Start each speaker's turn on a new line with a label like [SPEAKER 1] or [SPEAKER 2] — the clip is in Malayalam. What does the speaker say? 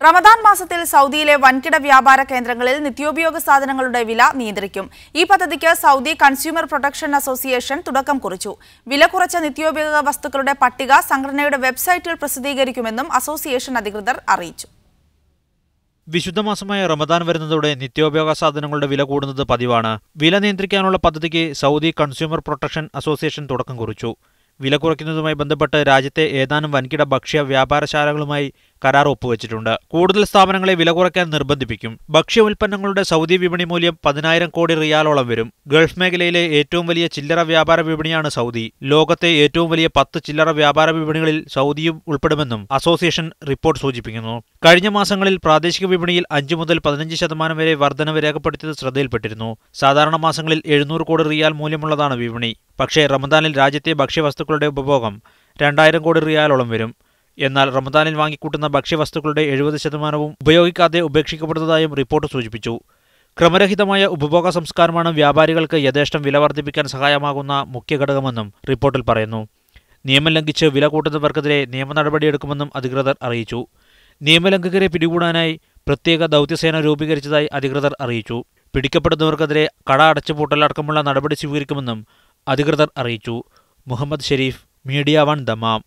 [SPEAKER 1] റമദാൻ മാസത്തിൽ സൗദിയിലെ വൻകിട വ്യാപാര കേന്ദ്രങ്ങളിൽ നിത്യോപയോഗ സാധനങ്ങളുടെ വില നിയന്ത്രിക്കും. ഈ പദ്ധതിക്ക് സൗദി കൺസ്യൂമർ പ്രൊട്ടക്ഷൻ അസോസിയേഷൻ തുടക്കം കുറിച്ചു. വില കുറച്ച നിത്യോപയോഗ വസ്തുക്കളുടെ പട്ടിക സംഘടനയുടെ വെബ്സൈറ്റിൽ പ്രസിദ്ധീകരിക്കുമെന്നും അസോസിയേഷൻ അധികൃതർ അറിയിച്ചു.
[SPEAKER 2] വിശുദ്ധമാസമായ റമദാൻ വരുന്നതോടെ നിത്യോപയോഗ സാധനങ്ങളുടെ വില കൂടുന്നത് പതിവാണ്. വില നിയന്ത്രിക്കാനുള്ള പദ്ധതിക്ക് സൗദി കൺസ്യൂമർ പ്രൊട്ടക്ഷൻ അസോസിയേഷൻ തുടക്കം കുറിച്ചു. വില കുറയ്ക്കുന്നതുമായി ബന്ധപ്പെട്ട് രാജ്യത്തെ ഏതാനും വൻകിട ഭക്ഷ്യ വ്യാപാരശാലകളുമായി കരാർ ഒപ്പുവെച്ചിട്ടുണ്ട്. കൂടുതൽ സ്ഥാപനങ്ങളെ വില കുറയ്ക്കാൻ നിർബന്ധിപ്പിക്കും. ഭക്ഷ്യ ഉൽപ്പന്നങ്ങളുടെ സൗദി വിപണി മൂല്യം 10,000 കോടി റിയാലോളം വരും. ഗൾഫ് മേഖലയിലെ ഏറ്റവും വലിയ ചില്ലറ വ്യാപാര വിപണിയാണ് സൗദി. ലോകത്തെ ഏറ്റവും വലിയ 10 ചില്ലറ വ്യാപാര വിപണികളിൽ സൗദിയും ഉൾപ്പെടുമെന്നും അസോസിയേഷൻ റിപ്പോർട്ട് സൂചിപ്പിക്കുന്നു. കഴിഞ്ഞ മാസങ്ങളിൽ പ്രാദേശിക വിപണിയിൽ 5 മുതൽ 15% വരെ വർധനവ് രേഖപ്പെടുത്തിയത് ശ്രദ്ധയിൽപ്പെട്ടിരുന്നു. സാധാരണ മാസങ്ങളിൽ 700 കോടി റിയാൽ മൂല്യമുള്ളതാണ് വിപണി. പക്ഷേ റമദാനിൽ രാജ്യത്തെ ഭക്ഷ്യവസ്തുക്കളുടെ ഉപഭോഗം 2,000 കോടി റിയാലോളം വരും. എന്നാൽ റമദാനിൽ വാങ്ങിക്കൂട്ടുന്ന ഭക്ഷ്യവസ്തുക്കളുടെ 70% ഉപയോഗിക്കാതെ ഉപേക്ഷിക്കപ്പെടുന്നതായും റിപ്പോർട്ട് സൂചിപ്പിച്ചു. ക്രമരഹിതമായ ഉപഭോഗ സംസ്കാരമാണ് വ്യാപാരികൾക്ക് യഥേഷ്ടം വില വർദ്ധിപ്പിക്കാൻ സഹായമാകുന്ന മുഖ്യ ഘടകമെന്നും റിപ്പോർട്ടിൽ പറയുന്നു. നിയമം ലംഘിച്ച് വില കൂട്ടുന്നവർക്കെതിരെ നിയമ നടപടിയെടുക്കുമെന്നും അധികൃതർ അറിയിച്ചു. നിയമലംഘകരെ പിടികൂടാനായി പ്രത്യേക ദൗത്യസേന രൂപീകരിച്ചതായി അധികൃതർ അറിയിച്ചു. പിടിക്കപ്പെടുന്നവർക്കെതിരെ കട അടച്ചുപൂട്ടലടക്കമുള്ള നടപടി സ്വീകരിക്കുമെന്നും അധികൃതർ അറിയിച്ചു. Muhammad Sharif, media 1 Dammam.